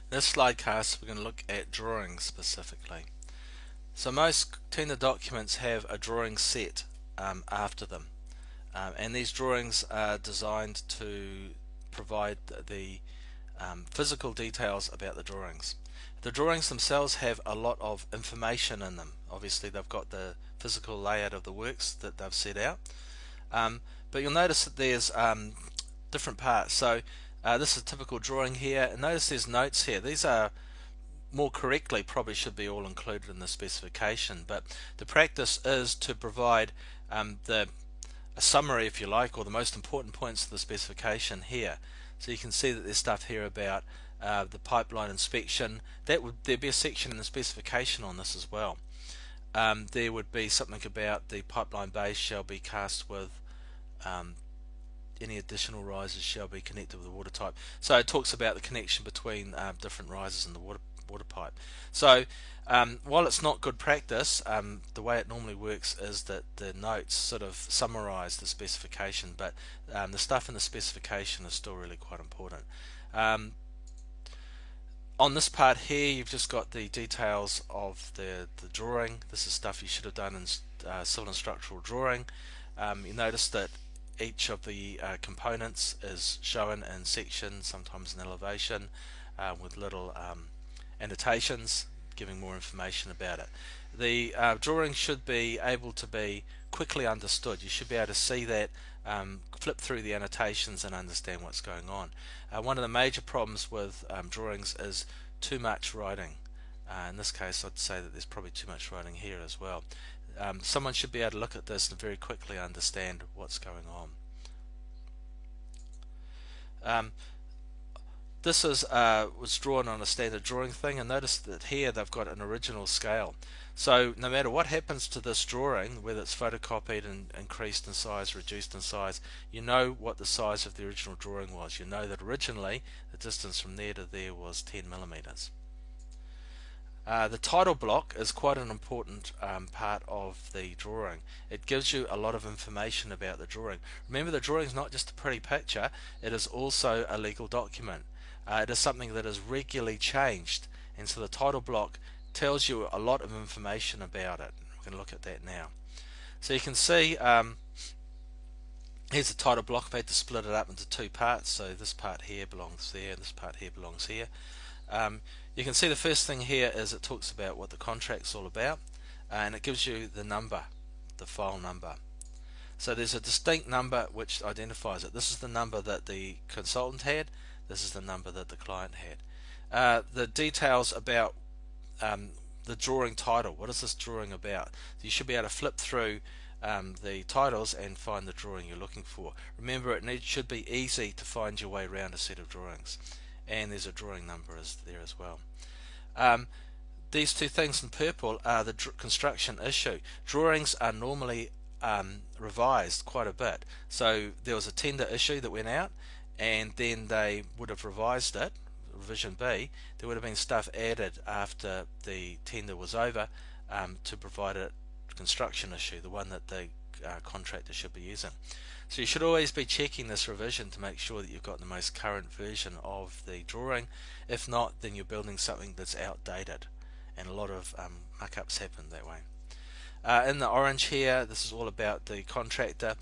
This slide cast, we're going to look at drawings specifically. So most tender documents have a drawing set after them, and these drawings are designed to provide the physical details about the drawings. The drawings themselves have a lot of information in them. Obviously they've got the physical layout of the works that they've set out, but you'll notice that there's different parts. So this is a typical drawing here, and notice there's notes here. These are more correctly probably should be all included in the specification, but the practice is to provide a summary, if you like, or the most important points of the specification here. So you can see that there's stuff here about the pipeline inspection. There'd be a section in the specification on this as well. There would be something about the pipeline base shall be cast with any additional risers shall be connected with the water type. So it talks about the connection between different risers in the water pipe. So while it's not good practice, the way it normally works is that the notes sort of summarize the specification, but the stuff in the specification is still really quite important. On this part here, you've just got the details of the drawing. This is stuff you should have done in civil and structural drawing. You notice that each of the components is shown in section, sometimes in elevation, with little annotations giving more information about it. The drawing should be able to be quickly understood. You should be able to see that, flip through the annotations and understand what's going on. One of the major problems with drawings is too much writing. In this case, I'd say that there's probably too much writing here as well. Someone should be able to look at this and very quickly understand what's going on. This was drawn on a standard drawing thing, and notice that here they've got an original scale. So no matter what happens to this drawing, whether it's photocopied and increased in size, reduced in size, you know what the size of the original drawing was. You know that originally the distance from there to there was 10 millimeters. The title block is quite an important part of the drawing. It gives you a lot of information about the drawing. Remember, the drawing is not just a pretty picture, it is also a legal document. It is something that is regularly changed, and so the title block tells you a lot of information about it. We're going to look at that now. So you can see here's the title block. I've had to split it up into two parts, so this part here belongs there and this part here belongs here. You can see the first thing here is it talks about what the contract's all about, and it gives you the number, the file number. So there's a distinct number which identifies it. This is the number that the consultant had, this is the number that the client had. The details about the drawing title, what is this drawing about? You should be able to flip through the titles and find the drawing you're looking for. Remember, it should be easy to find your way around a set of drawings, and there's a drawing number there as well. These two things in purple are the construction issue. Drawings are normally revised quite a bit. So there was a tender issue that went out, and then they would have revised it, revision B. There would have been stuff added after the tender was over to provide a construction issue, the one that the contractor should be using. So you should always be checking this revision to make sure that you've got the most current version of the drawing. If not, then you're building something that's outdated, and a lot of muck-ups happen that way. In the orange here, this is all about the contractor.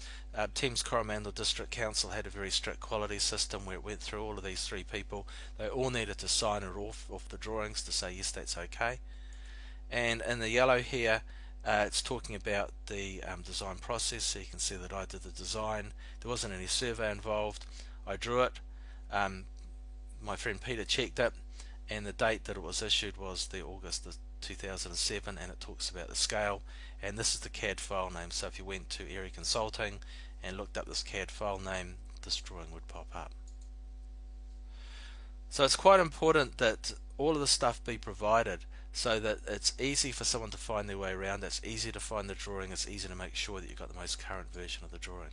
Thames Coromandel District Council had a very strict quality system where it went through all of these three people. They all needed to sign it off the drawings to say yes, that's okay. And in the yellow here, it's talking about the design process. So you can see that I did the design. There wasn't any survey involved. I drew it. My friend Peter checked it, and the date that it was issued was the August 2007, and it talks about the scale. And this is the CAD file name. So if you went to Erie Consulting and looked up this CAD file name, this drawing would pop up. So it's quite important that all of the stuff be provided so that it's easy for someone to find their way around. It's easy to find the drawing. It's easy to make sure that you've got the most current version of the drawing.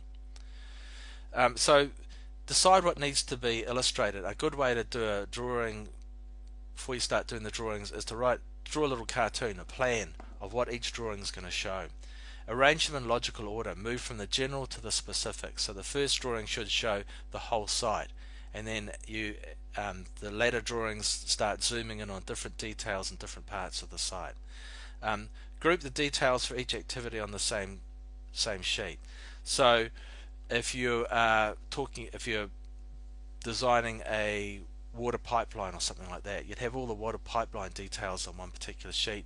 So decide what needs to be illustrated. A good way to do a drawing before you start doing the drawings is to draw a little cartoon, a plan of what each drawing is going to show. Arrange them in logical order. Move from the general to the specific. So the first drawing should show the whole site, and then the later drawings start zooming in on different details and different parts of the site. Group the details for each activity on the same sheet. So if you are if you're designing a water pipeline or something like that, you'd have all the water pipeline details on one particular sheet,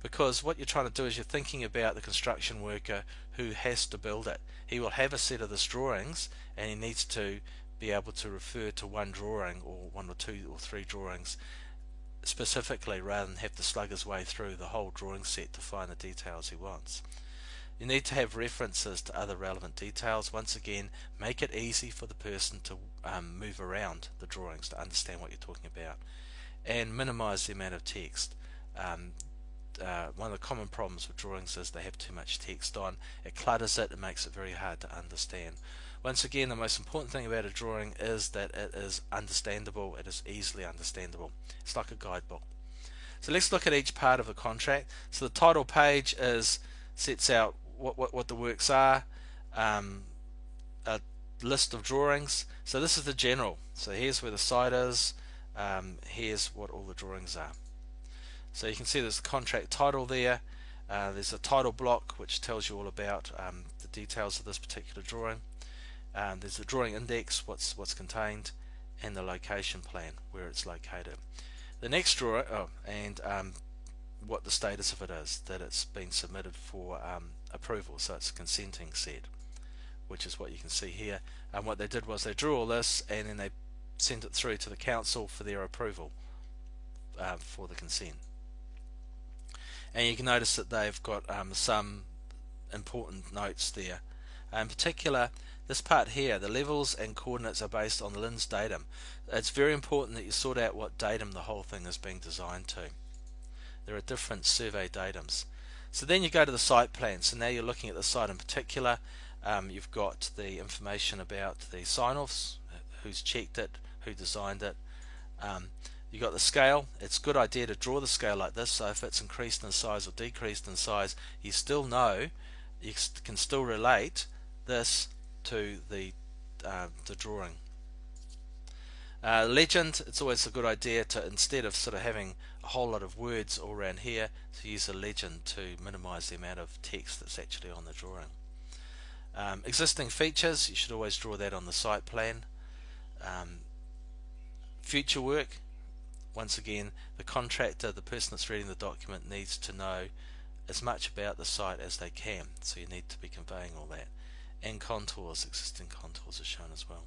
because what you're trying to do is you're thinking about the construction worker who has to build it. He will have a set of these drawings, and he needs to be able to refer to one drawing or one or two or three drawings specifically, rather than have to slug his way through the whole drawing set to find the details he wants. You need to have references to other relevant details. Once again, make it easy for the person to move around the drawings to understand what you're talking about, and minimize the amount of text. One of the common problems with drawings is they have too much text on. It clutters it, it makes it very hard to understand. Once again, the most important thing about a drawing is that it is understandable. It is easily understandable. It's like a guidebook. So let's look at each part of the contract. So the title page sets out what the works are, a list of drawings. So this is the general. So here's where the site is, here's what all the drawings are. So you can see there's the contract title there, there's a title block which tells you all about the details of this particular drawing. There's the drawing index, what's contained, and the location plan, where it's located. The next drawing, what the status of it is, that it's been submitted for approval, so it's a consenting set, which is what you can see here. And what they did was they drew all this, and then they sent it through to the council for their approval for the consent. And you can notice that they've got some important notes there. In particular, this part here, the levels and coordinates are based on LINS datum. It's very important that you sort out what datum the whole thing is being designed to. There are different survey datums. So then you go to the site plan. So now you're looking at the site in particular. You've got the information about the sign-offs, who's checked it, who designed it. You've got the scale. It's a good idea to draw the scale like this, so if it's increased in size or decreased in size, you still know, you can still relate this to the drawing. Legend, it's always a good idea to, instead of sort of having a whole lot of words all around here, to use a legend to minimize the amount of text that's actually on the drawing. Existing features, you should always draw that on the site plan. Future work, once again, the contractor, the person that's reading the document, needs to know as much about the site as they can, so you need to be conveying all that. And contours, existing contours are shown as well.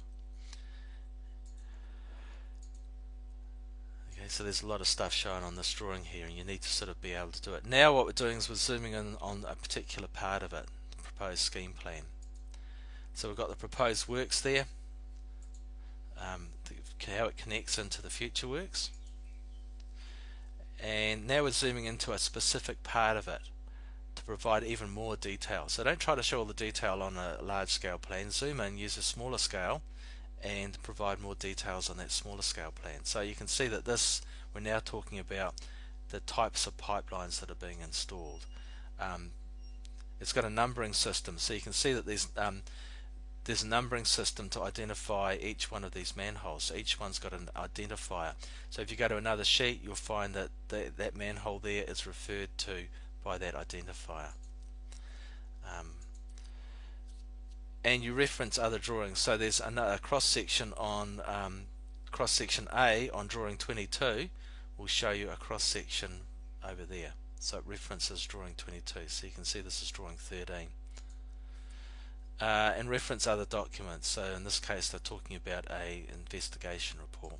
Okay, so there's a lot of stuff shown on this drawing here, and you need to sort of be able to do it. Now what we're doing is we're zooming in on a particular part of it, the proposed scheme plan. So we've got the proposed works there, how it connects into the future works. And now we're zooming into a specific part of it to provide even more detail. So don't try to show all the detail on a large scale plan. Zoom in, use a smaller scale, and provide more details on that smaller scale plan. So you can see that this, we're now talking about the types of pipelines that are being installed. It's got a numbering system, so you can see that there's a numbering system to identify each one of these manholes. So each one's got an identifier. So if you go to another sheet, you'll find that that manhole there is referred to by that identifier. And you reference other drawings. So there's another cross section on cross section A on drawing 22 will show you a cross section over there. So it references drawing 22. So you can see this is drawing 13. And reference other documents. So in this case they're talking about a investigation report.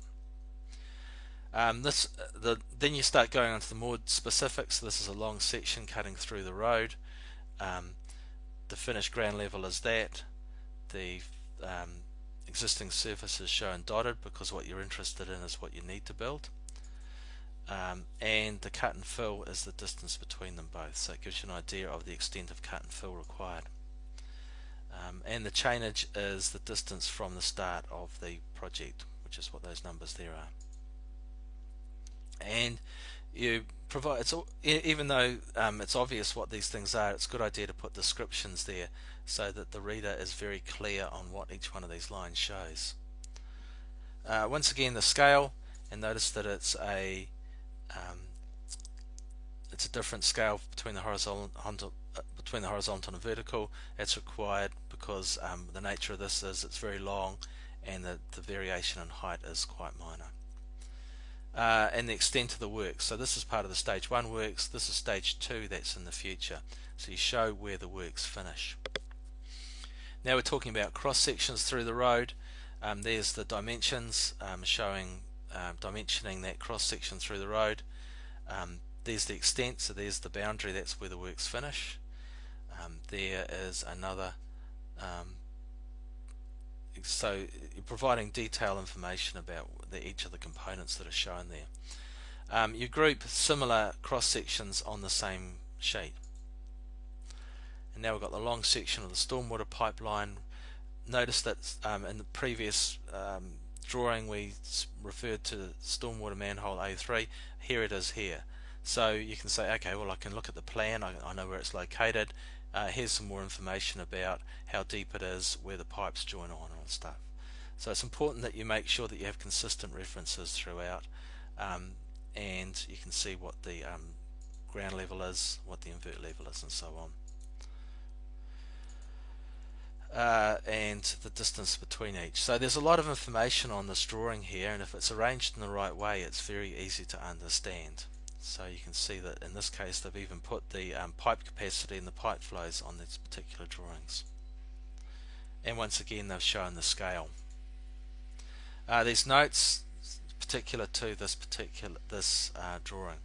Then you start going on to the more specifics. So this is a long section cutting through the road. The finished ground level is that. The existing surface is shown dotted because what you're interested in is what you need to build. And the cut and fill is the distance between them both. So it gives you an idea of the extent of cut and fill required. And the chainage is the distance from the start of the project, which is what those numbers there are. And you provide, even though it's obvious what these things are, it's a good idea to put descriptions there so that the reader is very clear on what each one of these lines shows. Once again, the scale, and notice that it's a different scale between the horizontal and vertical. It's required because the nature of this is it's very long, and the variation in height is quite minor. And the extent of the works. So this is part of the stage 1 works. This is stage 2 that's in the future. So you show where the works finish. Now we're talking about cross sections through the road. There's the dimensions showing dimensioning that cross section through the road. There's the extent, so there's the boundary, that's where the works finish. There is another, so you're providing detailed information about each of the components that are shown there. You group similar cross sections on the same sheet. And now we've got the long section of the stormwater pipeline. Notice that in the previous drawing we referred to stormwater manhole A3. Here it is here. So you can say, okay, well I can look at the plan, I know where it's located. Here's some more information about how deep it is, where the pipes join on and stuff. So it's important that you make sure that you have consistent references throughout, and you can see what the ground level is, what the invert level is, and so on. And the distance between each. So there's a lot of information on this drawing here, and if it's arranged in the right way, it's very easy to understand. So you can see that in this case they've even put the pipe capacity and the pipe flows on these particular drawings. And once again they've shown the scale. These notes particular to this drawing.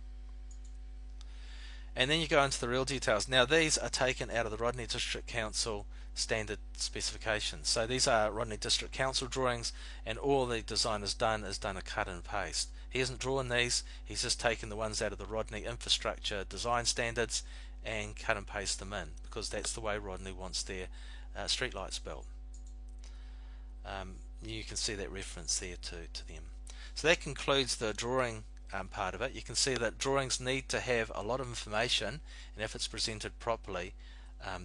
And then you go into the real details. Now these are taken out of the Rodney District Council standard specifications. So these are Rodney District Council drawings, and all the design has done is done a cut and paste. He hasn't drawn these, he's just taken the ones out of the Rodney Infrastructure Design Standards and cut and paste them in, because that's the way Rodney wants their streetlights built. You can see that reference there to them. So that concludes the drawing part of it. You can see that drawings need to have a lot of information, and if it's presented properly,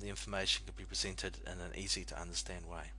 the information can be presented in an easy to understand way.